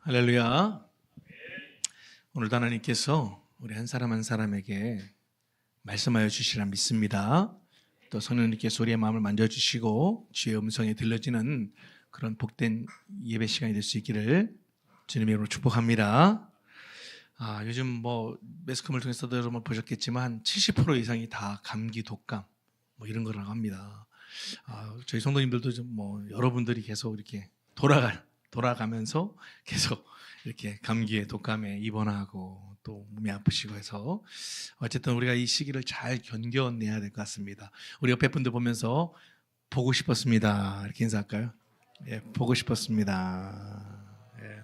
할렐루야. 오늘도 하나님께서 우리 한 사람 한 사람에게 말씀하여 주시라 믿습니다. 또 성령님께서 우리의 마음을 만져주시고 주의 음성이 들려지는 그런 복된 예배 시간이 될 수 있기를 주님의 이름으로 축복합니다. 요즘 매스컴을 통해서도 여러분 보셨겠지만 70% 이상이 다 감기, 독감 이런 거라고 합니다. 저희 성도님들도 여러분들이 계속 이렇게 돌아가면서 계속 이렇게 감기에 독감에 입원하고 또 몸이 아프시고 해서 어쨌든 우리가 이 시기를 잘 견뎌내야 될 것 같습니다. 우리 옆에 분들 보면서 보고 싶었습니다. 이렇게 인사할까요? 예, 보고 싶었습니다. 예.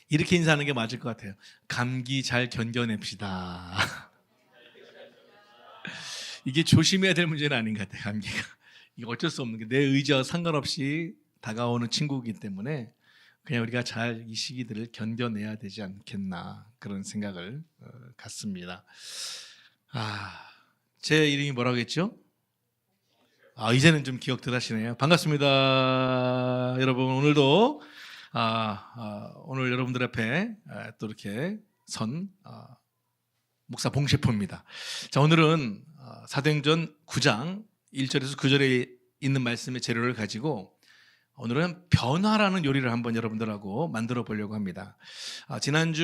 이렇게 인사하는 게 맞을 것 같아요. 감기 잘 견뎌냅시다. 이게 조심해야 될 문제는 아닌 것 같아요. 감기가 이게 어쩔 수 없는 게 내 의지와 상관없이 다가오는 친구이기 때문에 그냥 우리가 잘 이 시기들을 견뎌내야 되지 않겠나 그런 생각을 갖습니다. 제 이름이 뭐라고 했죠? 이제는 좀 기억들 하시네요. 반갑습니다. 여러분 오늘도 오늘 여러분들 앞에 또 이렇게 목사 봉셰포입니다. 자, 오늘은 사도행전 9장 1절에서 9절에 있는 말씀의 재료를 가지고 오늘은 변화라는 요리를 한번 여러분들하고 만들어 보려고 합니다. 지난주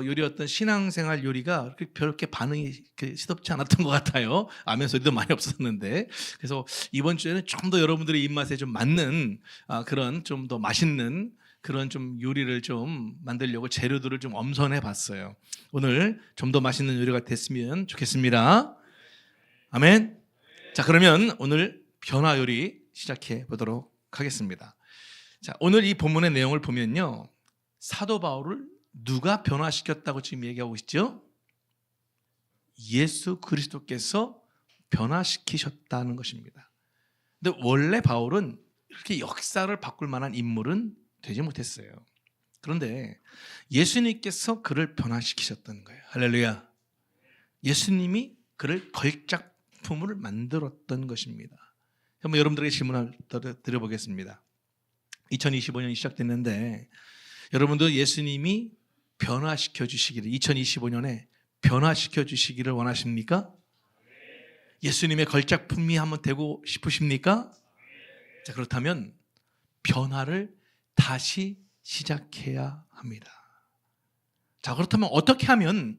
요리였던 신앙생활 요리가 그렇게 반응이 시덥지 않았던 것 같아요. 아멘 소리도 많이 없었는데, 그래서 이번 주에는 좀 더 여러분들의 입맛에 좀 맞는 그런 좀 더 맛있는 그런 좀 요리를 좀 만들려고 재료들을 좀 엄선해 봤어요. 오늘 좀 더 맛있는 요리가 됐으면 좋겠습니다. 아멘. 자, 그러면 오늘 변화 요리 시작해 보도록 하겠습니다. 자, 오늘 이 본문의 내용을 보면요, 사도 바울을 누가 변화시켰다고 지금 얘기하고 있죠? 예수 그리스도께서 변화시키셨다는 것입니다. 근데 원래 바울은 이렇게 역사를 바꿀 만한 인물은 되지 못했어요. 그런데 예수님께서 그를 변화시키셨다는 거예요. 할렐루야. 예수님이 그를 걸작품을 만들었던 것입니다. 한번 여러분들에게 질문을 드려보겠습니다. 2025년이 시작됐는데 여러분도 예수님이 변화시켜 주시기를, 2025년에 변화시켜 주시기를 원하십니까? 예수님의 걸작품이 한번 되고 싶으십니까? 자, 그렇다면 변화를 다시 시작해야 합니다. 자, 그렇다면 어떻게 하면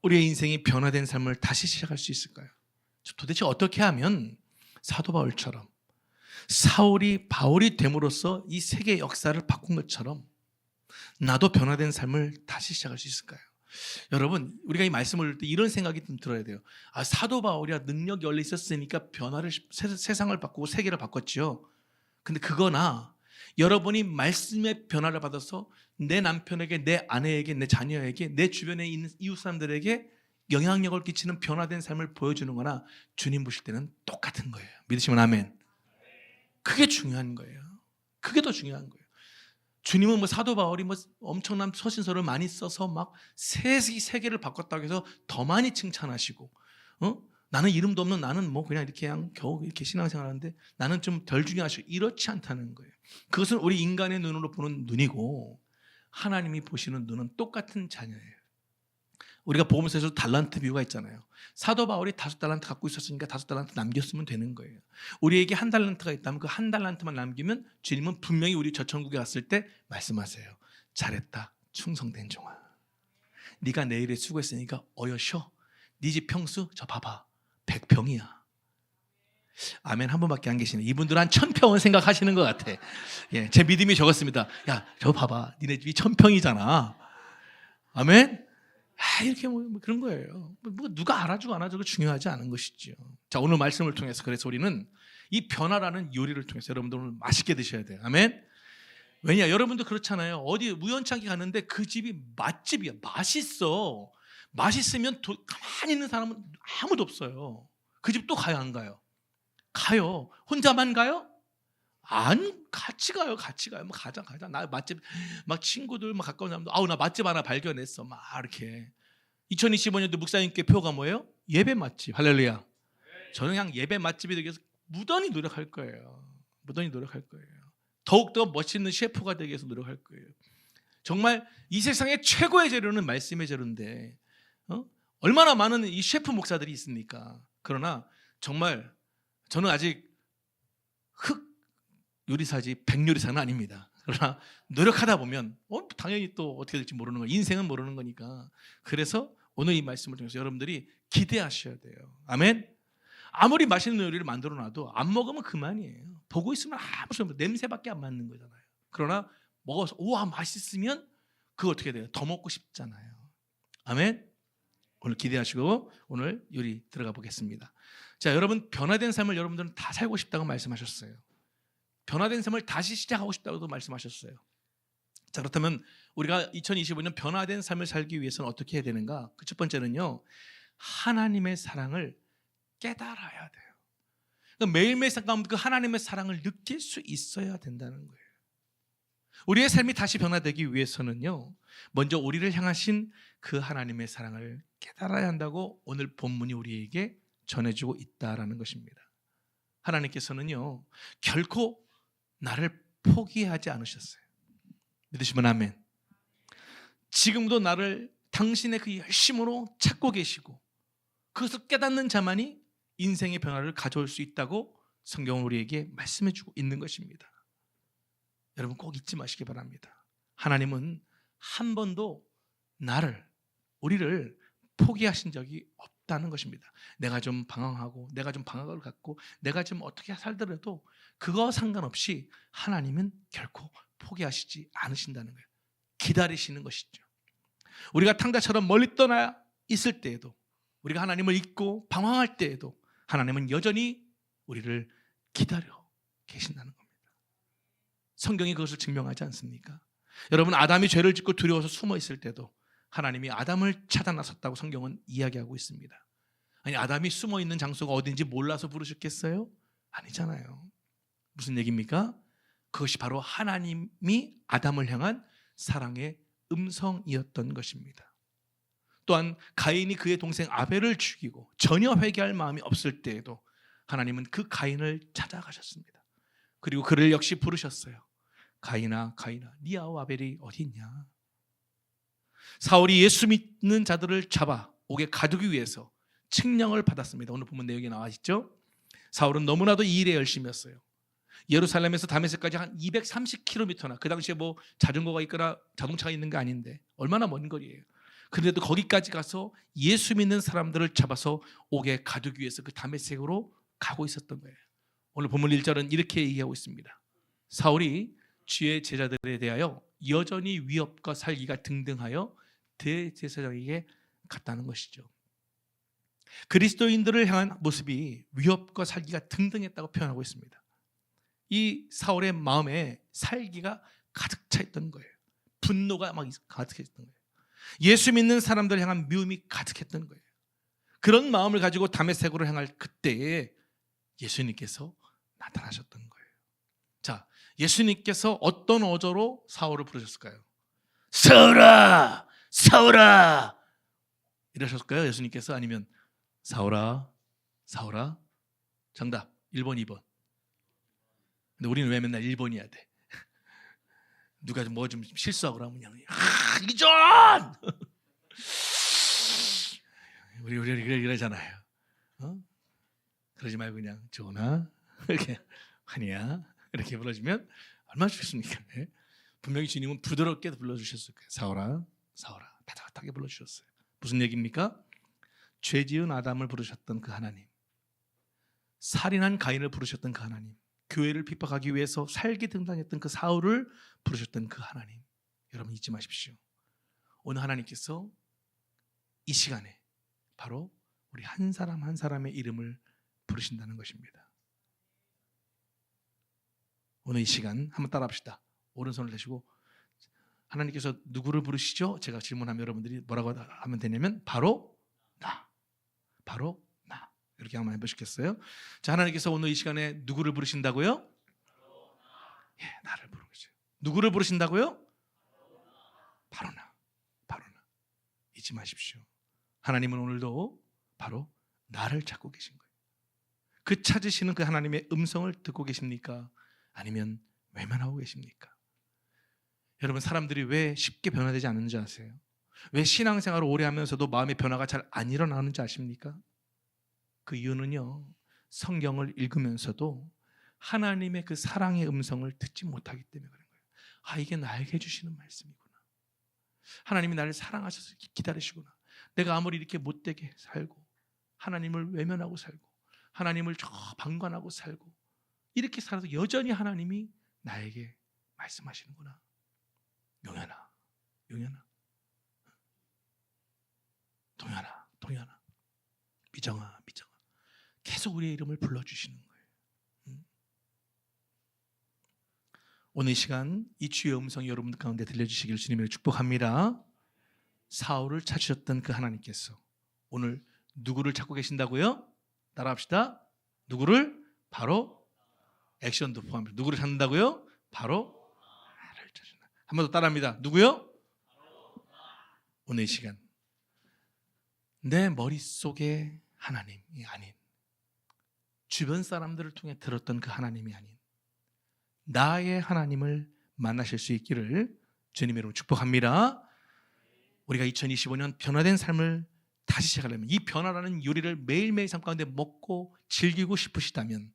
우리의 인생이 변화된 삶을 다시 시작할 수 있을까요? 도대체 어떻게 하면 사도 바울처럼, 사울이 바울이 됨으로써 이 세계 역사를 바꾼 것처럼 나도 변화된 삶을 다시 시작할 수 있을까요? 여러분, 우리가 이 말씀을 볼 때 이런 생각이 좀 들어야 돼요. 사도 바울이야 능력이 원래 있었으니까 변화를, 세상을 바꾸고 세계를 바꿨죠. 근데 그거나 여러분이 말씀의 변화를 받아서 내 남편에게, 내 아내에게, 내 자녀에게, 내 주변에 있는 이웃 사람들에게 영향력을 끼치는 변화된 삶을 보여주는 거나 주님 보실 때는 똑같은 거예요. 믿으시면 아멘. 그게 중요한 거예요. 그게 더 중요한 거예요. 주님은 사도 바울이 엄청난 서신서를 많이 써서 막 세계를 바꿨다고 해서 더 많이 칭찬하시고, 나는 이름도 없는 나는 그냥 이렇게 겨우 이렇게 신앙생활 하는데 나는 좀 덜 중요하시고, 이렇지 않다는 거예요. 그것은 우리 인간의 눈으로 보는 눈이고 하나님이 보시는 눈은 똑같은 자녀예요. 우리가 복음서에서 달란트 비유가 있잖아요. 사도 바울이 5달란트 갖고 있었으니까 5달란트 남겼으면 되는 거예요. 우리에게 1달란트가 있다면 그 1달란트만 남기면 주님은 분명히 우리 저 천국에 갔을 때 말씀하세요. 잘했다, 충성된 종아. 네가 내일에 수고했으니까 어여 쉬어. 네 집 평수 저 봐봐, 100평이야. 아멘. 한 분밖에 안 계시네. 이분들 한 1000평은 생각하시는 것 같아. 예, 제 믿음이 적었습니다. 야, 저 봐봐, 니네 집이 1000평이잖아. 아멘. 이렇게 그런 거예요. 누가 알아주고 안 알아주고 중요하지 않은 것이죠. 자, 오늘 말씀을 통해서 그래서 우리는 이 변화라는 요리를 통해서 여러분들 오늘 맛있게 드셔야 돼요. 아멘. 왜냐, 여러분도 그렇잖아요. 어디 우연찮게 갔는데 그 집이 맛집이야. 맛있어. 맛있으면 가만히 있는 사람은 아무도 없어요. 그 집 또 가요, 안 가요? 가요. 혼자만 가요? 같이 가요. 가자. 나 맛집, 친구들, 가까운 사람들, 나 맛집 하나 발견했어. 이렇게. 2025년도 목사님께 표가 뭐예요? 예배 맛집. 할렐루야. 저는 그냥 예배 맛집이 되기 위해서 무던히 노력할 거예요. 더욱더 멋있는 셰프가 되기 위해서 노력할 거예요. 정말 이 세상의 최고의 재료는 말씀의 재료인데 얼마나 많은 이 셰프 목사들이 있습니까? 그러나 정말 저는 아직 흑 요리사지 백요리사는 아닙니다. 그러나 노력하다 보면 당연히 또 어떻게 될지 모르는 거예요. 인생은 모르는 거니까. 그래서 오늘 이 말씀을 통해서 여러분들이 기대하셔야 돼요. 아멘. 아무리 맛있는 요리를 만들어 놔도 안 먹으면 그만이에요. 보고 있으면 아무 소용 없어요. 냄새밖에 안 맡는 거잖아요. 그러나 먹어서 우와 맛있으면 그거 어떻게 돼요? 더 먹고 싶잖아요. 아멘. 오늘 기대하시고 오늘 요리 들어가 보겠습니다. 자, 여러분 변화된 삶을 여러분들은 다 살고 싶다고 말씀하셨어요. 변화된 삶을 다시 시작하고 싶다고도 말씀하셨어요. 자, 그렇다면 우리가 2025년 변화된 삶을 살기 위해서는 어떻게 해야 되는가? 그 첫 번째는요, 하나님의 사랑을 깨달아야 돼요. 그러니까 매일매일 그 하나님의 사랑을 느낄 수 있어야 된다는 거예요. 우리의 삶이 다시 변화되기 위해서는요, 먼저 우리를 향하신 그 하나님의 사랑을 깨달아야 한다고 오늘 본문이 우리에게 전해주고 있다라는 것입니다. 하나님께서는요, 결코 나를 포기하지 않으셨어요. 믿으시면 아멘. 지금도 나를 당신의 그 열심으로 찾고 계시고 그것을 깨닫는 자만이 인생의 변화를 가져올 수 있다고 성경은 우리에게 말씀해주고 있는 것입니다. 여러분 꼭 잊지 마시기 바랍니다. 하나님은 한 번도 우리를 포기하신 적이 없다는 것입니다. 내가 좀 방황하고 내가 좀 방황을 갖고 내가 좀 어떻게 살더라도 그거 상관없이 하나님은 결코 포기하시지 않으신다는 거예요. 기다리시는 것이죠. 우리가 탕자처럼 멀리 떠나 있을 때에도, 우리가 하나님을 잊고 방황할 때에도 하나님은 여전히 우리를 기다려 계신다는 겁니다. 성경이 그것을 증명하지 않습니까? 여러분 아담이 죄를 짓고 두려워서 숨어 있을 때도 하나님이 아담을 찾아 나섰다고 성경은 이야기하고 있습니다. 아니 아담이 숨어 있는 장소가 어딘지 몰라서 부르셨겠어요? 아니잖아요. 무슨 얘기입니까? 그것이 바로 하나님이 아담을 향한 사랑의 음성이었던 것입니다. 또한 가인이 그의 동생 아벨을 죽이고 전혀 회개할 마음이 없을 때에도 하나님은 그 가인을 찾아가셨습니다. 그리고 그를 역시 부르셨어요. 가인아 가인아 네 아우 아벨이 어디 있냐. 사울이 예수 믿는 자들을 잡아 옥에 가두기 위해서 칙령을 받았습니다. 오늘 보면 내용이 나와 있죠. 사울은 너무나도 이 일에 열심이었어요. 예루살렘에서 다메섹까지 한 230km나, 그 당시에 뭐 자전거가 있거나 자동차가 있는 게 아닌데 얼마나 먼 거리예요. 그런데도 거기까지 가서 예수 믿는 사람들을 잡아서 옥에 가두기 위해서 그 다메섹으로 가고 있었던 거예요. 오늘 본문 1절은 이렇게 얘기하고 있습니다. 사울이 주의 제자들에 대하여 여전히 위협과 살기가 등등하여 대제사장에게 갔다는 것이죠. 그리스도인들을 향한 모습이 위협과 살기가 등등했다고 표현하고 있습니다. 이 사울의 마음에 살기가 가득 차 있던 거예요. 분노가 막 가득했던 거예요. 예수 믿는 사람들을 향한 미움이 가득했던 거예요. 그런 마음을 가지고 다메섹으로 향할 그때에 예수님께서 나타나셨던 거예요. 자, 예수님께서 어떤 어조로 사울을 부르셨을까요? 사울아! 사울아! 이러셨을까요? 예수님께서? 아니면 사울아, 사울아? 정답 1번, 2번. 근데 우리는 왜 맨날 1번이야 돼? 누가 뭐 좀 실수하고 그러면 그냥 이전! 우리 이러잖아요. 그러지 말고 그냥 조나 이렇게 환희야 이렇게 불러주면 얼마나 좋습니까? 네? 분명히 주님은 부드럽게 불러주셨을 거예요. 사울아, 사울아, 따뜻하게 불러주셨어요. 무슨 얘기입니까? 죄 지은 아담을 부르셨던 그 하나님, 살인한 가인을 부르셨던 그 하나님, 교회를 핍박하기 위해서 살기 등당했던 그 사울을 부르셨던 그 하나님, 여러분 잊지 마십시오. 오늘 하나님께서 이 시간에 바로 우리 한 사람 한 사람의 이름을 부르신다는 것입니다. 오늘 이 시간 한번 따라합시다. 오른손을 대시고 하나님께서 누구를 부르시죠? 제가 질문하면 여러분들이 뭐라고 하면 되냐면 바로 나, 바로 나. 이렇게 한번 해보시겠어요? 자, 하나님께서 오늘 이 시간에 누구를 부르신다고요? 예, 나를 부르시죠. 누구를 부르신다고요? 바로 나, 바로 나. 잊지 마십시오. 하나님은 오늘도 바로 나를 찾고 계신 거예요. 그 찾으시는 그 하나님의 음성을 듣고 계십니까? 아니면 외면하고 계십니까? 여러분, 사람들이 왜 쉽게 변화되지 않는지 아세요? 왜 신앙생활을 오래 하면서도 마음의 변화가 잘 안 일어나는지 아십니까? 그 이유는요, 성경을 읽으면서도 하나님의 그 사랑의 음성을 듣지 못하기 때문에 그런 거예요. 아, 이게 나에게 해주시는 말씀이구나. 하나님이 나를 사랑하셔서 기다리시구나. 내가 아무리 이렇게 못되게 살고 하나님을 외면하고 살고 하나님을 저 방관하고 살고 이렇게 살아도 여전히 하나님이 나에게 말씀하시는구나. 용현아, 용현아, 동현아, 동현아, 미정아, 미정아, 계속 우리의 이름을 불러주시는 거예요. 오늘 이 시간 이 주의 음성이 여러분들 가운데 들려주시기를 주님으로 축복합니다. 사울을 찾으셨던 그 하나님께서 오늘 누구를 찾고 계신다고요? 따라합시다. 누구를? 바로 액션도 포함해서 누구를 찾는다고요? 바로 나를 찾는다. 한 번 더 따라합니다. 누구요? 오늘 이 시간 내 머릿속에 하나님이 아닌, 주변 사람들을 통해 들었던 그 하나님이 아닌 나의 하나님을 만나실 수 있기를 주님의 이름으로 축복합니다. 우리가 2025년 변화된 삶을 다시 시작하려면 이 변화라는 요리를 매일매일 삶 가운데 먹고 즐기고 싶으시다면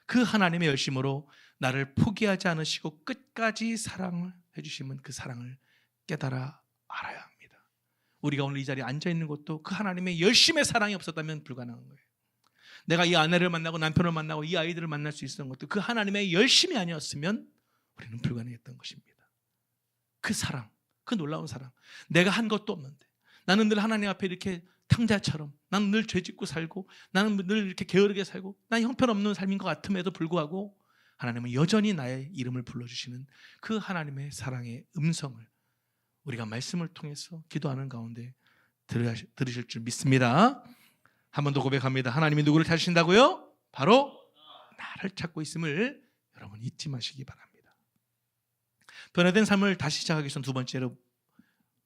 그 하나님의 열심으로 나를 포기하지 않으시고 끝까지 사랑을 해주시면 그 사랑을 깨달아 알아야 합니다. 우리가 오늘 이 자리에 앉아있는 것도 그 하나님의 열심의 사랑이 없었다면 불가능한 거예요. 내가 이 아내를 만나고 남편을 만나고 이 아이들을 만날 수 있었던 것도 그 하나님의 열심이 아니었으면 우리는 불가능했던 것입니다. 그 사랑, 그 놀라운 사랑. 내가 한 것도 없는데 나는 늘 하나님 앞에 이렇게 탕자처럼, 나는 늘 죄짓고 살고, 나는 늘 이렇게 게으르게 살고, 난 형편없는 삶인 것 같음에도 불구하고 하나님은 여전히 나의 이름을 불러주시는 그 하나님의 사랑의 음성을 우리가 말씀을 통해서 기도하는 가운데 들으실 줄 믿습니다. 한 번 더 고백합니다. 하나님이 누구를 찾으신다고요? 바로 나를 찾고 있음을 여러분 잊지 마시기 바랍니다. 변화된 삶을 다시 시작하기 위해서 두 번째로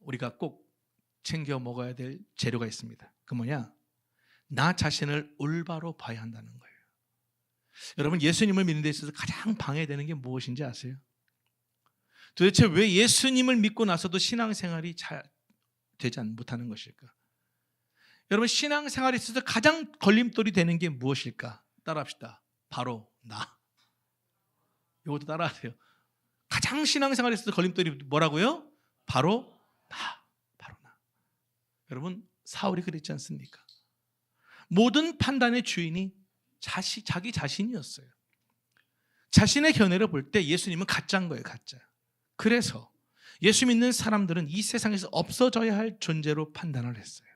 우리가 꼭 챙겨 먹어야 될 재료가 있습니다. 그 뭐냐? 나 자신을 올바로 봐야 한다는 거예요. 여러분, 예수님을 믿는 데 있어서 가장 방해되는 게 무엇인지 아세요? 도대체 왜 예수님을 믿고 나서도 신앙생활이 잘 되지 못하는 것일까? 여러분, 신앙생활에 있어서 가장 걸림돌이 되는 게 무엇일까? 따라합시다. 바로 나. 이것도 따라하세요. 가장 신앙생활에 있어서 걸림돌이 뭐라고요? 바로 나. 바로 나. 여러분, 사울이 그랬지 않습니까? 모든 판단의 주인이 자기 자신이었어요. 자신의 견해를 볼 때 예수님은 가짜인 거예요. 가짜. 그래서 예수 믿는 사람들은 이 세상에서 없어져야 할 존재로 판단을 했어요.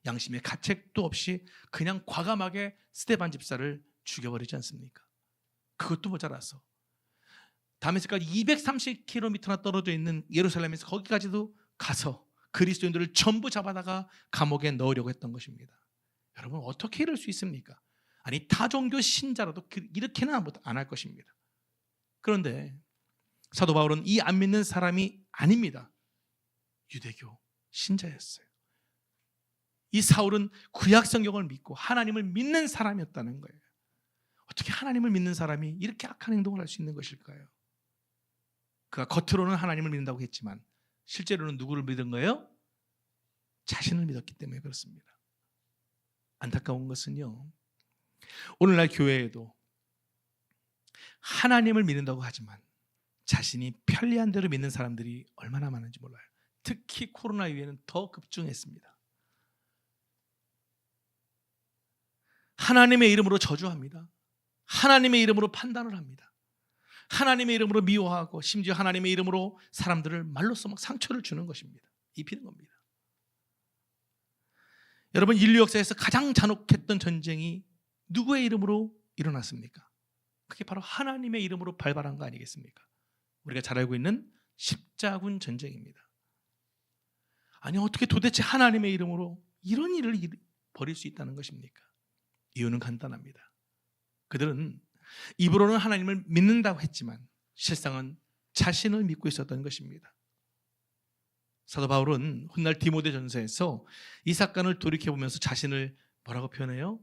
양심의 가책도 없이 그냥 과감하게 스데반 집사를 죽여버리지 않습니까? 그것도 모자라서 다메섹까지 230km나 떨어져 있는 예루살렘에서 거기까지도 가서 그리스도인들을 전부 잡아다가 감옥에 넣으려고 했던 것입니다. 여러분, 어떻게 이럴 수 있습니까? 아니, 타종교 신자라도 이렇게는 안 할 것입니다. 그런데 사도 바울은 이 안 믿는 사람이 아닙니다. 유대교 신자였어요. 이 사울은 구약 성경을 믿고 하나님을 믿는 사람이었다는 거예요. 어떻게 하나님을 믿는 사람이 이렇게 악한 행동을 할 수 있는 것일까요? 그가 겉으로는 하나님을 믿는다고 했지만 실제로는 누구를 믿은 거예요? 자신을 믿었기 때문에 그렇습니다. 안타까운 것은요, 오늘날 교회에도 하나님을 믿는다고 하지만 자신이 편리한 대로 믿는 사람들이 얼마나 많은지 몰라요. 특히 코로나 이후에는 더 급증했습니다. 하나님의 이름으로 저주합니다. 하나님의 이름으로 판단을 합니다. 하나님의 이름으로 미워하고 심지어 하나님의 이름으로 사람들을 말로써 막 상처를 주는 것입니다. 입히는 겁니다. 여러분, 인류 역사에서 가장 잔혹했던 전쟁이 누구의 이름으로 일어났습니까? 그게 바로 하나님의 이름으로 발발한 거 아니겠습니까? 우리가 잘 알고 있는 십자군 전쟁입니다. 아니, 어떻게 도대체 하나님의 이름으로 이런 일을 벌일 수 있다는 것입니까? 이유는 간단합니다. 그들은 입으로는 하나님을 믿는다고 했지만 실상은 자신을 믿고 있었던 것입니다. 사도 바울은 훗날 디모데전서에서 이 사건을 돌이켜보면서 자신을 뭐라고 표현해요?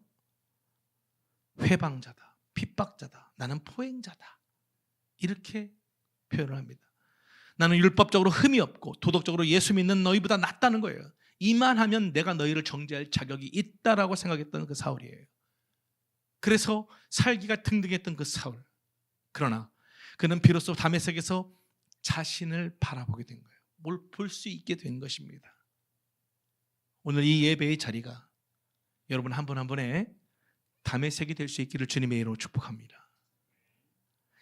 회방자다, 핍박자다, 나는 포행자다, 이렇게 표현을 합니다. 나는 율법적으로 흠이 없고 도덕적으로 예수 믿는 너희보다 낫다는 거예요. 이만하면 내가 너희를 정죄할 자격이 있다라고 생각했던 그 사울이에요. 그래서 살기가 등등했던 그 사울. 그러나 그는 비로소 다메섹에서 자신을 바라보게 된 거예요. 뭘 볼 수 있게 된 것입니다. 오늘 이 예배의 자리가 여러분 한 분 한 분의 다메섹이 될 수 있기를 주님의 이름으로 축복합니다.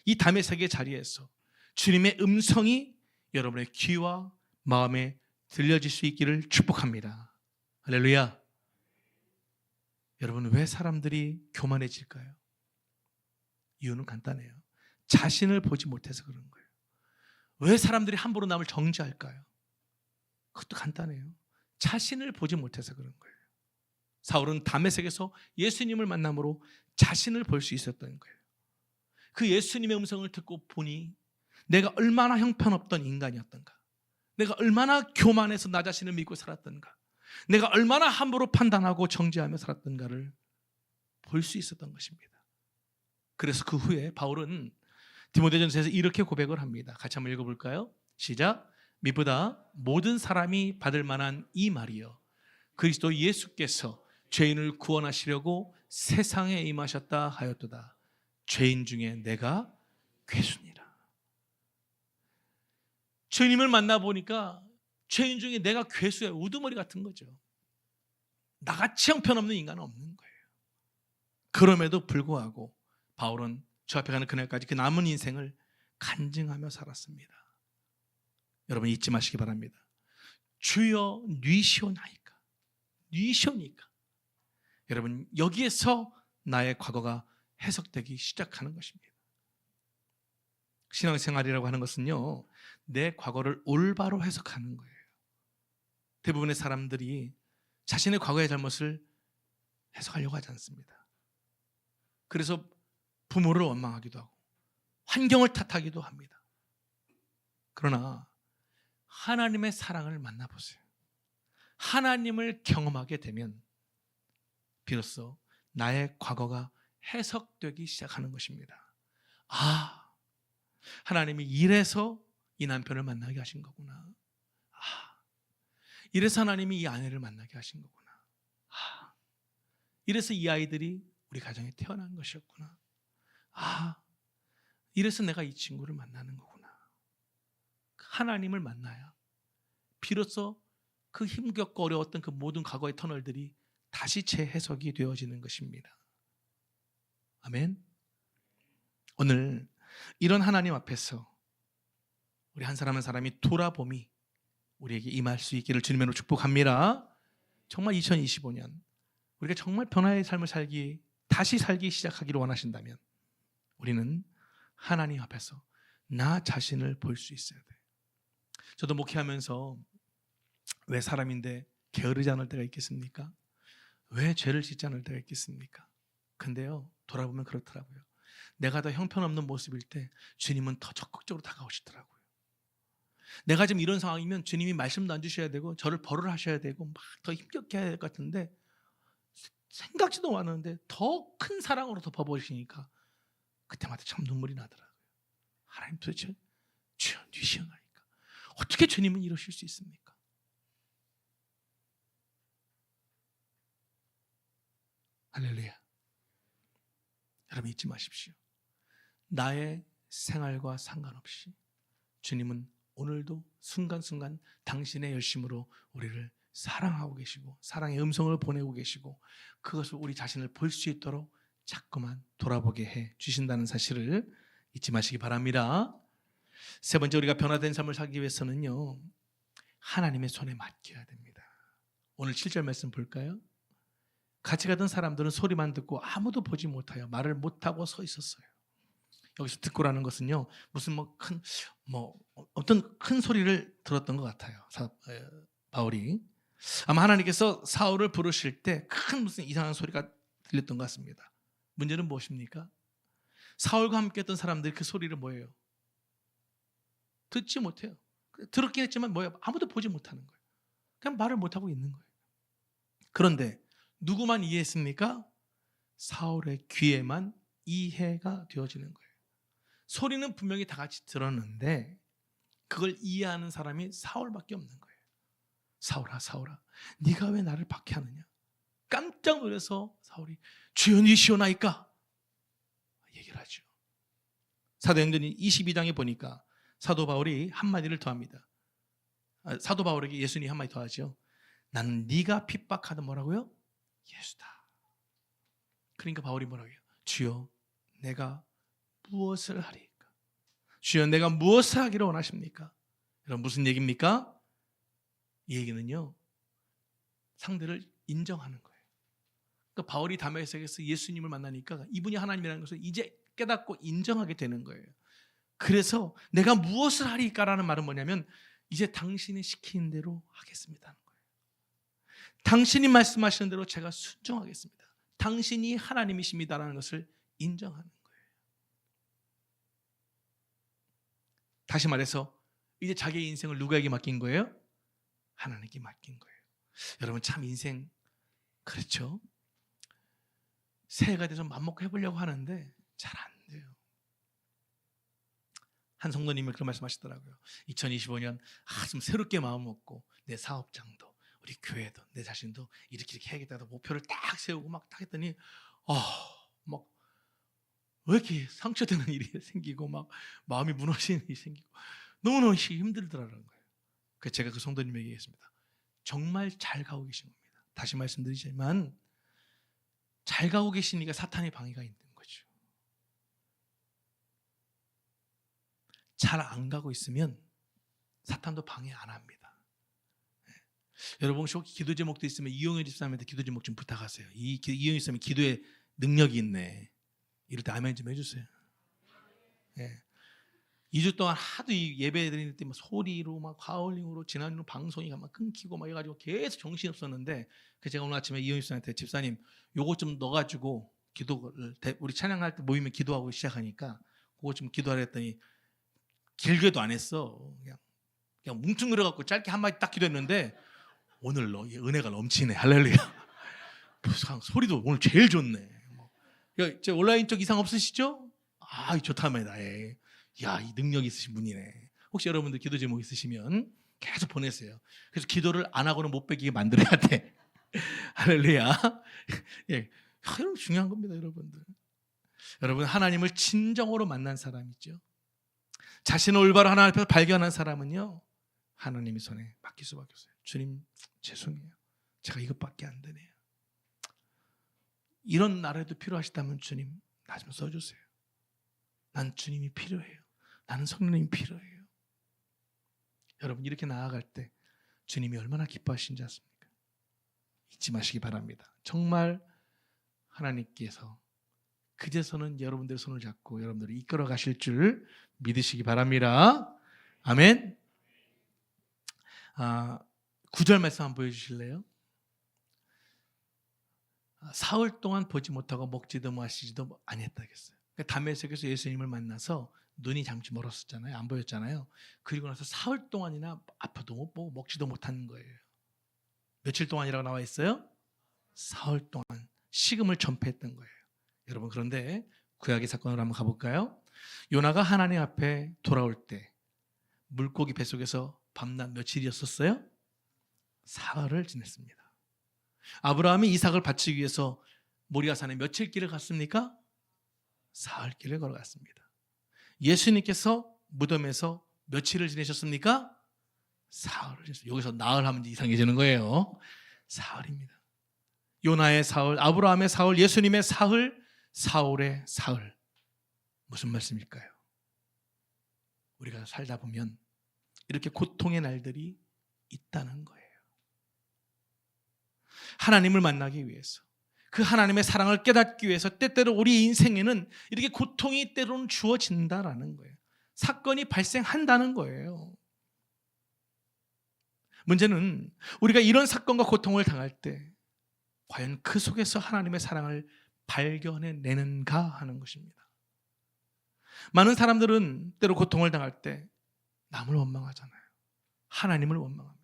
이 다메섹의 자리에서 주님의 음성이 여러분의 귀와 마음에 들려질 수 있기를 축복합니다. 할렐루야. 여러분, 왜 사람들이 교만해질까요? 이유는 간단해요. 자신을 보지 못해서 그런 거예요. 왜 사람들이 함부로 남을 정죄할까요? 그것도 간단해요. 자신을 보지 못해서 그런 거예요. 사울은 다메섹에서 예수님을 만남으로 자신을 볼 수 있었던 거예요. 그 예수님의 음성을 듣고 보니 내가 얼마나 형편없던 인간이었던가, 내가 얼마나 교만해서 나 자신을 믿고 살았던가, 내가 얼마나 함부로 판단하고 정죄하며 살았던가를 볼 수 있었던 것입니다. 그래서 그 후에 바울은 디모데전서에서 이렇게 고백을 합니다. 같이 한번 읽어볼까요? 시작. 미보다 모든 사람이 받을 만한 이 말이여, 그리스도 예수께서 죄인을 구원하시려고 세상에 임하셨다 하였도다. 죄인 중에 내가 괴수니라. 주님을 만나보니까 죄인 중에 내가 괴수야. 우두머리 같은 거죠. 나같이 형편없는 인간은 없는 거예요. 그럼에도 불구하고 바울은 저 앞에 가는 그날까지 그 남은 인생을 간증하며 살았습니다. 여러분 잊지 마시기 바랍니다. 주여 뉘시오나이까, 뉘시오니까. 여러분 여기에서 나의 과거가 해석되기 시작하는 것입니다. 신앙생활이라고 하는 것은요, 내 과거를 올바로 해석하는 거예요. 대부분의 사람들이 자신의 과거의 잘못을 해석하려고 하지 않습니다. 그래서 부모를 원망하기도 하고 환경을 탓하기도 합니다. 그러나 하나님의 사랑을 만나보세요. 하나님을 경험하게 되면 비로소 나의 과거가 해석되기 시작하는 것입니다. 아, 하나님이 이래서 이 남편을 만나게 하신 거구나. 아, 이래서 하나님이 이 아내를 만나게 하신 거구나. 아, 이래서 이 아이들이 우리 가정에 태어난 것이었구나. 아, 이래서 내가 이 친구를 만나는 거구나. 하나님을 만나야 비로소 그 힘겹고 어려웠던 그 모든 과거의 터널들이 다시 재해석이 되어지는 것입니다. 아멘. 오늘 이런 하나님 앞에서 우리 한 사람 한 사람이 돌아봄이 우리에게 임할 수 있기를 주님으로 축복합니다. 정말 2025년 우리가 정말 변화의 삶을 다시 살기 시작하기를 원하신다면 우리는 하나님 앞에서 나 자신을 볼 수 있어야 돼요. 저도 목회하면서 왜 사람인데 게으르지 않을 때가 있겠습니까? 왜 죄를 짓지 않을 때가 있겠습니까? 근데요, 돌아보면 그렇더라고요. 내가 더 형편없는 모습일 때 주님은 더 적극적으로 다가오시더라고요. 내가 지금 이런 상황이면 주님이 말씀도 안 주셔야 되고 저를 벌을 하셔야 되고 막 더 힘겹게 해야 될 것 같은데 생각지도 않았는데 더 큰 사랑으로 덮어버리시니까 그때마다 참 눈물이 나더라고요. 하나님 도대체 주여 뉘시오나이까. 어떻게 주님은 이러실 수 있습니까? 할렐루야. 여러분 잊지 마십시오. 나의 생활과 상관없이 주님은 오늘도 순간순간 당신의 열심으로 우리를 사랑하고 계시고 사랑의 음성을 보내고 계시고 그것을 우리 자신을 볼 수 있도록 자꾸만 돌아보게 해 주신다는 사실을 잊지 마시기 바랍니다. 세 번째, 우리가 변화된 삶을 살기 위해서는요, 하나님의 손에 맡겨야 됩니다. 오늘 7절 말씀 볼까요? 같이 가던 사람들은 소리만 듣고 아무도 보지 못하여 말을 못하고 서 있었어요. 여기서 듣고라는 것은요, 무슨 어떤 큰 소리를 들었던 것 같아요. 바울이 아마 하나님께서 사울을 부르실 때 큰 무슨 이상한 소리가 들렸던 것 같습니다. 문제는 무엇입니까? 사울과 함께 했던 사람들이 그 소리를 뭐예요? 듣지 못해요. 들었긴 했지만 뭐예요? 아무도 보지 못하는 거예요. 그냥 말을 못하고 있는 거예요. 그런데 누구만 이해했습니까? 사울의 귀에만 이해가 되어지는 거예요. 소리는 분명히 다 같이 들었는데 그걸 이해하는 사람이 사울밖에 없는 거예요. 사울아, 사울아, 네가 왜 나를 박해하느냐? 깜짝 놀라서 사울이 주여 니시오나이까 얘기를 하죠. 사도행전 22장에 보니까 사도 바울이 한마디를 더합니다. 사도 바울에게 예수님이 한마디 더하죠. 나는 네가 핍박하던 뭐라고요? 예수다. 그러니까 바울이 뭐라고 해요? 주여 내가 무엇을 하리까? 주여 내가 무엇을 하기를 원하십니까? 여러분 무슨 얘기입니까? 이 얘기는요, 상대를 인정하는 거예요. 그러니까 바울이 다메섹에서 예수님을 만나니까 이분이 하나님이라는 것을 이제 깨닫고 인정하게 되는 거예요. 그래서 내가 무엇을 하리까라는 말은 뭐냐면 이제 당신이 시키는 대로 하겠습니다 하는 거예요. 당신이 말씀하시는 대로 제가 순종하겠습니다. 당신이 하나님이십니다라는 것을 인정하는 거예요. 다시 말해서 이제 자기의 인생을 누구에게 맡긴 거예요? 하나님께 맡긴 거예요. 여러분 참 인생 그렇죠? 새해가 돼서 맘먹고 해보려고 하는데 잘 안 돼요. 한 성도님이 그런 말씀하시더라고요. 2025년 좀 새롭게 마음 먹고 내 사업장도 우리 교회도 내 자신도 이렇게 해야겠다고 목표를 딱 세우고 막 딱 했더니 막 왜 이렇게 상처되는 일이 생기고 막 마음이 무너지는 일이 생기고 너무너무 힘들더라는 거예요. 그래서 제가 그 성도님에게 얘기했습니다. 정말 잘 가고 계신 겁니다. 다시 말씀드리지만 잘 가고 계시니까 사탄의 방해가 있는 거죠. 잘 안 가고 있으면 사탄도 방해 안 합니다. 여러분 혹시 기도 제목도 있으면 이용현 집사님한테 기도 제목 좀 부탁하세요. 이용현 집사님이 기도에 능력이 있네. 이럴 때 아멘 좀 해주세요. 2주 동안 하도 이 예배 드리는 때 막 소리로 막 화울링으로 지난주 방송이 막 끊기고 막 해가지고 계속 정신이 없었는데 제가 오늘 아침에 이용현 집사님한테 집사님 요거 좀 넣어가지고 기도를 우리 찬양할 때 모이면 기도하고 시작하니까 그거 좀 기도하라 했더니 길게도 안 했어. 그냥 뭉뚱그려갖고 짧게 한마디 딱 기도했는데 오늘 은혜가 넘치네. 할렐루야. 소리도 오늘 제일 좋네. 제 온라인 쪽 이상 없으시죠? 좋답니다. 야, 이 능력 있으신 분이네. 혹시 여러분들 기도 제목 있으시면 계속 보내세요. 그래서 기도를 안 하고는 못 베기게 만들어야 돼. 할렐루야. 이런 중요한 겁니다, 여러분들. 여러분 하나님을 진정으로 만난 사람이죠. 자신을 올바로 하나님 앞에서 발견한 사람은요, 하나님의 손에 맡길 수밖에 없어요. 주님 죄송해요. 제가 이것밖에 안 되네요. 이런 나라에도 필요하시다면 주님 나 좀 써주세요. 난 주님이 필요해요. 나는 성령님이 필요해요. 여러분 이렇게 나아갈 때 주님이 얼마나 기뻐하시는지 아십니까? 잊지 마시기 바랍니다. 정말 하나님께서 그제서는 여러분들의 손을 잡고 여러분들을 이끌어 가실 줄 믿으시기 바랍니다. 아멘. 9절 말씀 한번 보여주실래요? 사흘 동안 보지 못하고 먹지도 마시지도 아니했다겠어요. 다메섹에서 예수님을 만나서 눈이 잠시 멀었었잖아요. 안 보였잖아요. 그리고 나서 사흘 동안이나 아파도 못 보고 먹지도 못하는 거예요. 며칠 동안이라고 나와 있어요? 사흘 동안 식음을 전폐했던 거예요. 여러분 그런데 구약의 사건으로 한번 가볼까요? 요나가 하나님 앞에 돌아올 때 물고기 뱃속에서 밤낮 며칠이었었어요? 사흘을 지냈습니다. 아브라함이 이삭을 바치기 위해서 모리아산에 며칠 길을 갔습니까? 사흘 길을 걸어갔습니다. 예수님께서 무덤에서 며칠을 지내셨습니까? 사흘을 지냈어요. 여기서 나흘 하면 이상해지는 거예요. 사흘입니다. 요나의 사흘, 아브라함의 사흘, 예수님의 사흘, 사울의 사흘. 무슨 말씀일까요? 우리가 살다 보면 이렇게 고통의 날들이 있다는 거예요. 하나님을 만나기 위해서, 그 하나님의 사랑을 깨닫기 위해서 때때로 우리 인생에는 이렇게 고통이 때로는 주어진다라는 거예요. 사건이 발생한다는 거예요. 문제는 우리가 이런 사건과 고통을 당할 때 과연 그 속에서 하나님의 사랑을 발견해내는가 하는 것입니다. 많은 사람들은 때로 고통을 당할 때 남을 원망하잖아요. 하나님을 원망합니다.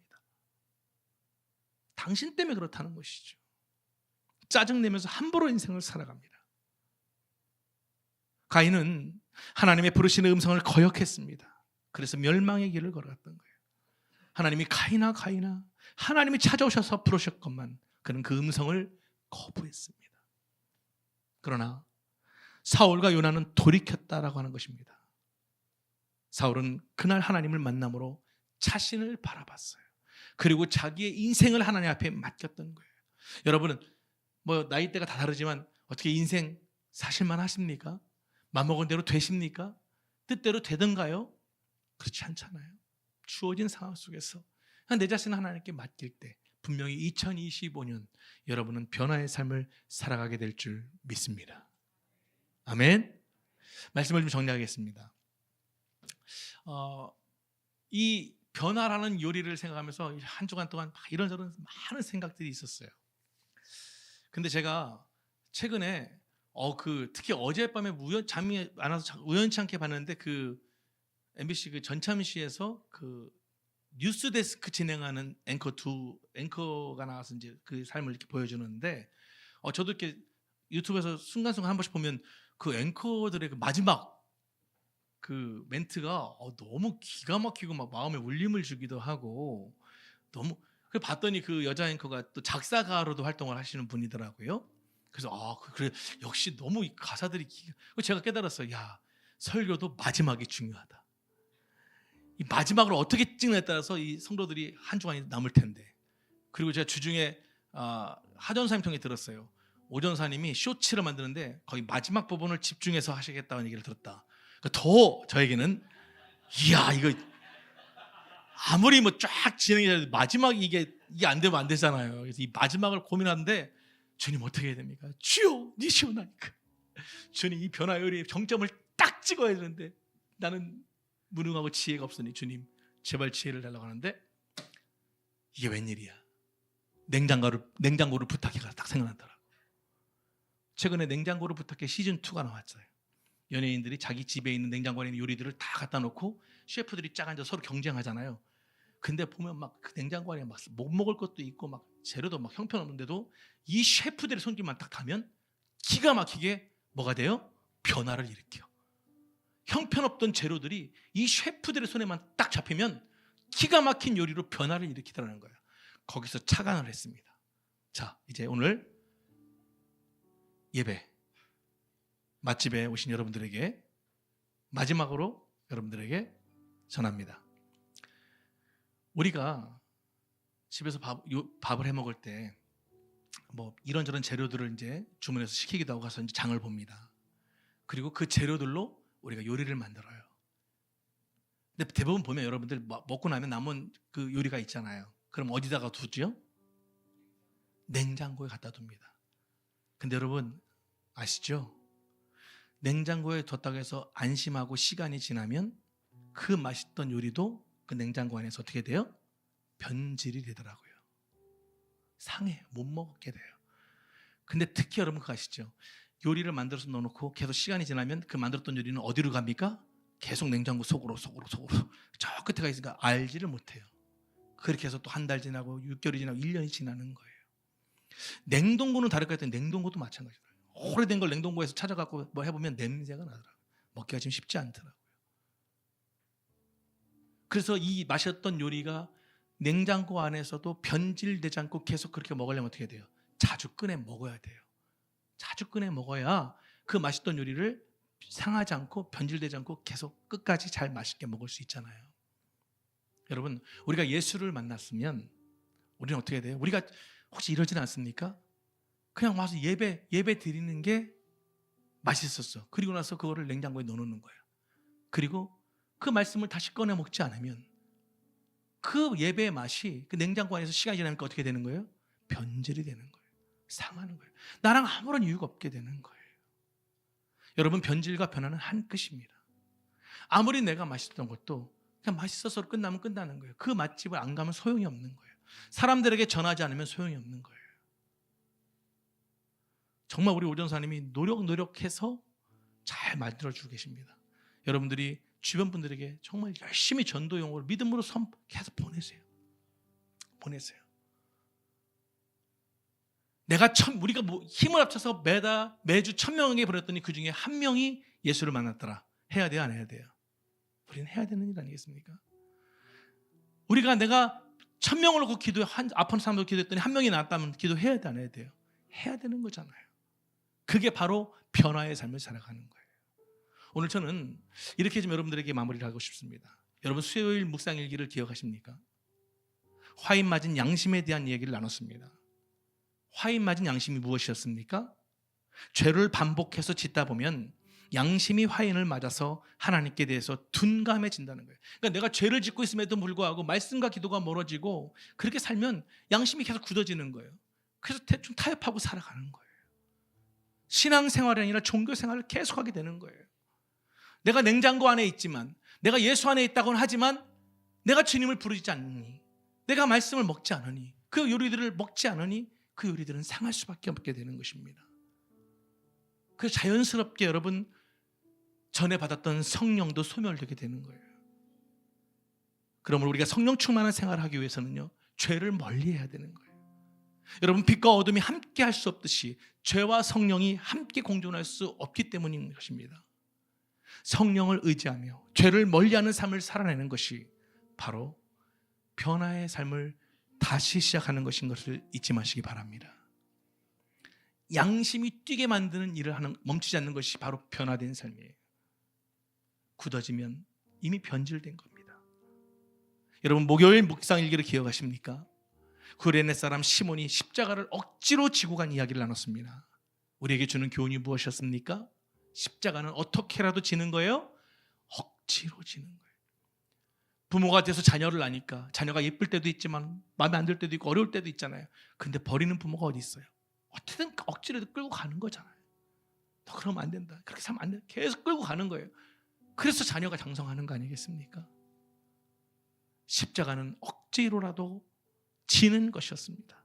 당신 때문에 그렇다는 것이죠. 짜증내면서 함부로 인생을 살아갑니다. 가인은 하나님의 부르시는 음성을 거역했습니다. 그래서 멸망의 길을 걸어갔던 거예요. 하나님이 가인아 가인아, 하나님이 찾아오셔서 부르셨건만 그는 그 음성을 거부했습니다. 그러나 사울과 요나는 돌이켰다라고 하는 것입니다. 사울은 그날 하나님을 만남으로 자신을 바라봤어요. 그리고 자기의 인생을 하나님 앞에 맡겼던 거예요. 여러분은 뭐 나이대가 다 다르지만 어떻게 인생 사실만 하십니까? 맘먹은 대로 되십니까? 뜻대로 되던가요? 그렇지 않잖아요. 주어진 상황 속에서 내 자신을 하나님께 맡길 때 분명히 2025년 여러분은 변화의 삶을 살아가게 될 줄 믿습니다. 아멘. 말씀을 좀 정리하겠습니다. 이 변화라는 요리를 생각하면서 한 주간 동안 이런저런 많은 생각들이 있었어요. 근데 제가 최근에 특히 어젯밤에 잠이 안 와서 우연치 않게 봤는데 그 MBC 그 전참시에서 그 뉴스 데스크 진행하는 앵커가 나와서 이제 그 삶을 이렇게 보여주는데 저도 이렇게 유튜브에서 순간순간 한 번씩 보면 그 앵커들의 그 마지막 그 멘트가 너무 기가 막히고 막 마음에 울림을 주기도 하고 너무 그 봤더니 그 여자 앵커가 또 작사가로도 활동을 하시는 분이더라고요. 그래서 그래 역시 너무 이 가사들이 제가 깨달았어요. 야, 설교도 마지막이 중요하다. 이 마지막으로 어떻게 찍느냐에 따라서 이 성도들이 한 주간이 남을 텐데. 그리고 제가 주중에 하전사님 통해 들었어요. 오전사님이 쇼츠를 만드는데 거의 마지막 부분을 집중해서 하시겠다는 얘기를 들었다. 그러니까 더 저에게는 이야 이거 아무리 뭐 쫙 진행이 돼도 마지막 이게 안 되면 안 되잖아요. 그래서 이 마지막을 고민하는데 주님 어떻게 해야 됩니까? 주여 니시오나니까 주님 이 변화 요리의 정점을 딱 찍어야 되는데 나는 무능하고 지혜가 없으니 주님 제발 지혜를 달라고 하는데 이게 웬일이야. 냉장고를 부탁해가 딱 생각나더라고. 최근에 냉장고를 부탁해 시즌2가 나왔어요. 연예인들이 자기 집에 있는 냉장고에 있는 요리들을 다 갖다 놓고 셰프들이 쫙 앉아 서로 경쟁하잖아요. 근데 보면 막 그 냉장고 안에 막 못 먹을 것도 있고 막 재료도 막 형편없는데도 이 셰프들의 손길만 딱 닿으면 기가 막히게 뭐가 돼요? 변화를 일으켜. 형편없던 재료들이 이 셰프들의 손에만 딱 잡히면 기가 막힌 요리로 변화를 일으키더라는 거예요. 거기서 착안을 했습니다. 자, 이제 오늘 예배 맛집에 오신 여러분들에게 마지막으로 여러분들에게 전합니다. 우리가 집에서 밥을 해 먹을 때 뭐 이런저런 재료들을 이제 주문해서 시키기도 하고 가서 이제 장을 봅니다. 그리고 그 재료들로 우리가 요리를 만들어요. 근데 대부분 보면 여러분들 먹고 나면 남은 그 요리가 있잖아요. 그럼 어디다가 두죠? 냉장고에 갖다 둡니다. 근데 여러분 아시죠? 냉장고에 뒀다고 해서 안심하고 시간이 지나면 그 맛있던 요리도 그 냉장고 안에서 어떻게 돼요? 변질이 되더라고요. 상해, 못 먹게 돼요. 근데 특히 여러분 그거 아시죠? 요리를 만들어서 넣어놓고 계속 시간이 지나면 그 만들었던 요리는 어디로 갑니까? 계속 냉장고 속으로 저 끝에 가 있으니까 알지를 못해요. 그렇게 해서 또 한 달 지나고 6개월이 지나고 1년이 지나는 거예요. 냉동고는 다를 것 같은데 냉동고도 마찬가지예요. 오래된 걸 냉동고에서 찾아갖고 뭐 해보면 냄새가 나더라고요. 먹기가 지금 쉽지 않더라고요. 그래서 이 마셨던 요리가 냉장고 안에서도 변질되지 않고 계속 그렇게 먹으려면 어떻게 돼요? 자주 꺼내 먹어야 돼요. 자주 꺼내 먹어야 그 맛있던 요리를 상하지 않고 변질되지 않고 계속 끝까지 잘 맛있게 먹을 수 있잖아요. 여러분 우리가 예수를 만났으면 우리는 어떻게 해야 돼요? 우리가 혹시 이러지는 않습니까? 그냥 와서 예배 드리는 게 맛있었어. 그리고 나서 그거를 냉장고에 넣어놓는 거예요. 그리고 그 말씀을 다시 꺼내 먹지 않으면 그 예배의 맛이 그 냉장고 안에서 시간이 지나니까 어떻게 되는 거예요? 변질이 되는 거예요. 상하는 거예요. 나랑 아무런 이유가 없게 되는 거예요. 여러분 변질과 변화는 한 끝입니다. 아무리 내가 맛있던 것도 그냥 맛있어서 끝나면 끝나는 거예요. 그 맛집을 안 가면 소용이 없는 거예요. 사람들에게 전하지 않으면 소용이 없는 거예요. 정말 우리 오전사님이 노력해서 잘 만들어주고 계십니다. 여러분들이 주변 분들에게 정말 열심히 전도용으로 믿음으로 계속 보내세요. 우리가 힘을 합쳐서 매주 1000명에게 보냈더니 그 중에 한 명이 예수를 만났더라. 해야 돼요, 안 해야 돼요? 우리는 해야 되는 일 아니겠습니까? 내가 1000명을 놓고 기도해, 아픈 사람도 기도했더니 1명이 나았다면 기도해야 돼, 안 해야 돼요? 해야 되는 거잖아요. 그게 바로 변화의 삶을 살아가는 거예요. 오늘 저는 이렇게 좀 여러분들에게 마무리를 하고 싶습니다. 여러분 수요일 묵상일기를 기억하십니까? 화인 맞은 양심에 대한 이야기를 나눴습니다. 화인 맞은 양심이 무엇이었습니까? 죄를 반복해서 짓다 보면 양심이 화인을 맞아서 하나님께 대해서 둔감해진다는 거예요. 그러니까 내가 죄를 짓고 있음에도 불구하고 말씀과 기도가 멀어지고 그렇게 살면 양심이 계속 굳어지는 거예요. 그래서 대충 타협하고 살아가는 거예요. 신앙생활이 아니라 종교생활을 계속하게 되는 거예요. 내가 냉장고 안에 있지만, 내가 예수 안에 있다고는 하지만 내가 주님을 부르지 않으니, 내가 말씀을 먹지 않으니, 그 요리들을 먹지 않으니 그 요리들은 상할 수밖에 없게 되는 것입니다. 그래서 자연스럽게 여러분 전에 받았던 성령도 소멸되게 되는 거예요. 그러므로 우리가 성령 충만한 생활을 하기 위해서는요, 죄를 멀리해야 되는 거예요. 여러분 빛과 어둠이 함께 할 수 없듯이 죄와 성령이 함께 공존할 수 없기 때문인 것입니다. 성령을 의지하며 죄를 멀리하는 삶을 살아내는 것이 바로 변화의 삶을 다시 시작하는 것인 것을 잊지 마시기 바랍니다. 양심이 뛰게 만드는 일을 멈추지 않는 것이 바로 변화된 삶이에요. 굳어지면 이미 변질된 겁니다. 여러분 목요일 묵상일기를 기억하십니까? 구레네 사람 시몬이 십자가를 억지로 지고 간 이야기를 나눴습니다. 우리에게 주는 교훈이 무엇이었습니까? 십자가는 어떻게라도 지는 거예요? 억지로 지는 거예요. 부모가 돼서 자녀를 낳으니까 자녀가 예쁠 때도 있지만 마음에 안 들 때도 있고 어려울 때도 있잖아요. 근데 버리는 부모가 어디 있어요? 어떻게든 억지로 끌고 가는 거잖아요. 너 그러면 안 된다, 그렇게 살면 안 된다, 계속 끌고 가는 거예요. 그래서 자녀가 장성하는 거 아니겠습니까? 십자가는 억지로라도 지는 것이었습니다.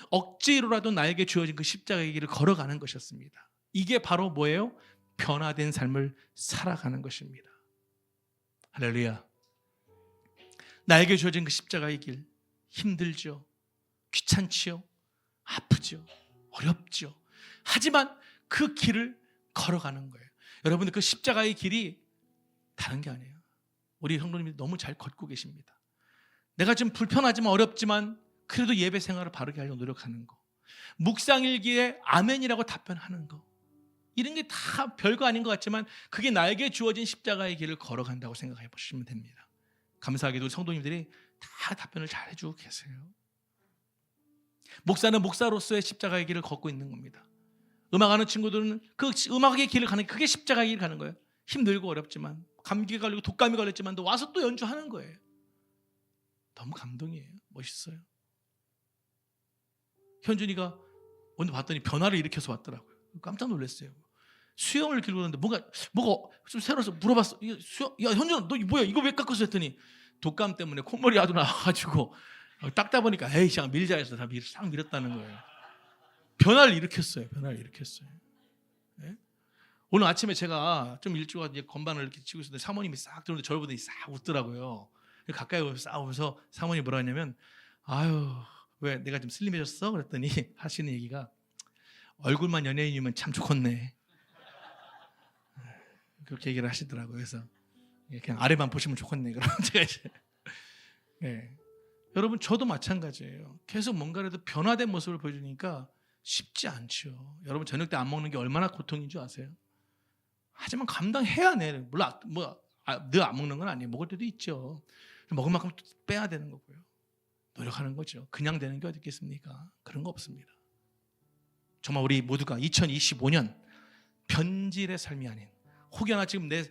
억지로라도 나에게 주어진 그 십자가의 길을 걸어가는 것이었습니다. 이게 바로 뭐예요? 변화된 삶을 살아가는 것입니다. 할렐루야. 나에게 주어진 그 십자가의 길, 힘들죠, 귀찮지요, 아프죠, 어렵죠. 하지만 그 길을 걸어가는 거예요. 여러분들 그 십자가의 길이 다른 게 아니에요. 우리 성도님이 너무 잘 걷고 계십니다. 내가 좀 불편하지만 어렵지만 그래도 예배 생활을 바르게 하려고 노력하는 거, 묵상일기에 아멘이라고 답변하는 거, 이런 게 다 별거 아닌 것 같지만 그게 나에게 주어진 십자가의 길을 걸어간다고 생각해 보시면 됩니다. 감사하게도 성도님들이 다 답변을 잘 해주고 계세요. 목사는 목사로서의 십자가의 길을 걷고 있는 겁니다. 음악하는 친구들은 그 음악의 길을 가는, 그게 십자가의 길을 가는 거예요. 힘들고 어렵지만, 감기가 걸리고 독감이 걸렸지만 또 와서 또 연주하는 거예요. 너무 감동이에요. 멋있어요. 현준이가 오늘 봤더니 변화를 일으켜서 왔더라고요. 깜짝 놀랐어요. 수영을 길고 오는데 뭐가 좀 새로워서 물어봤어. 야 현준아, 너 뭐야 이거 왜 깎았어 했더니 독감 때문에 콧물이 아주 나와가지고 닦다 보니까 에이 그냥 밀자 해서 다 싹 밀었다는 거예요. 변화를 일으켰어요. 네? 오늘 아침에 제가 좀 일찍 와서 건반을 이렇게 치고 있었는데 사모님이 싹 들어오는데 저를 보더니 싹 웃더라고요. 가까이 와서 싹 오면서 사모님이 뭐라 했냐면, 아유 왜 내가 좀 슬림해졌어? 그랬더니 하시는 얘기가, 얼굴만 연예인이면 참 좋겠네, 그렇게 얘기를 하시더라고요. 그래서 그냥 아래만 보시면 좋겠네. 그럼 제가 이제 네. 여러분 저도 마찬가지예요. 계속 뭔가라도 변화된 모습을 보여주니까 쉽지 않죠. 여러분 저녁 때 안 먹는 게 얼마나 고통인 줄 아세요? 하지만 감당해야 내. 물론 늘 안 먹는 건 아니에요. 먹을 때도 있죠. 먹을 만큼 또 빼야 되는 거고요. 노력하는 거죠. 그냥 되는 게 어디 있겠습니까? 그런 거 없습니다. 정말 우리 모두가 2025년 변질의 삶이 아닌, 혹여나 지금 내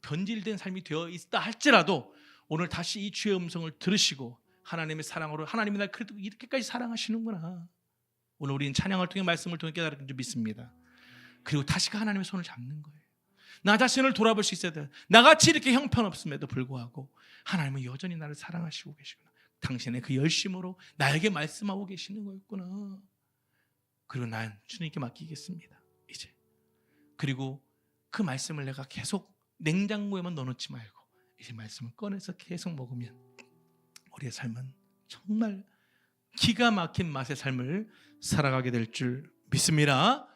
변질된 삶이 되어 있다 할지라도 오늘 다시 이 주의 음성을 들으시고 하나님의 사랑으로, 하나님이 날 그래도 이렇게까지 사랑하시는구나, 오늘 우리는 찬양을 통해 말씀을 통해 깨달은 줄 믿습니다. 그리고 다시가 하나님의 손을 잡는 거예요. 나 자신을 돌아볼 수 있어야 돼. 나같이 이렇게 형편없음에도 불구하고 하나님은 여전히 나를 사랑하시고 계시구나, 당신의 그 열심으로 나에게 말씀하고 계시는 거였구나. 그리고 난 주님께 맡기겠습니다 이제. 그리고 그 말씀을 내가 계속 냉장고에만 넣어놓지 말고 이제 말씀을 꺼내서 계속 먹으면 우리의 삶은 정말 기가 막힌 맛의 삶을 살아가게 될 줄 믿습니다.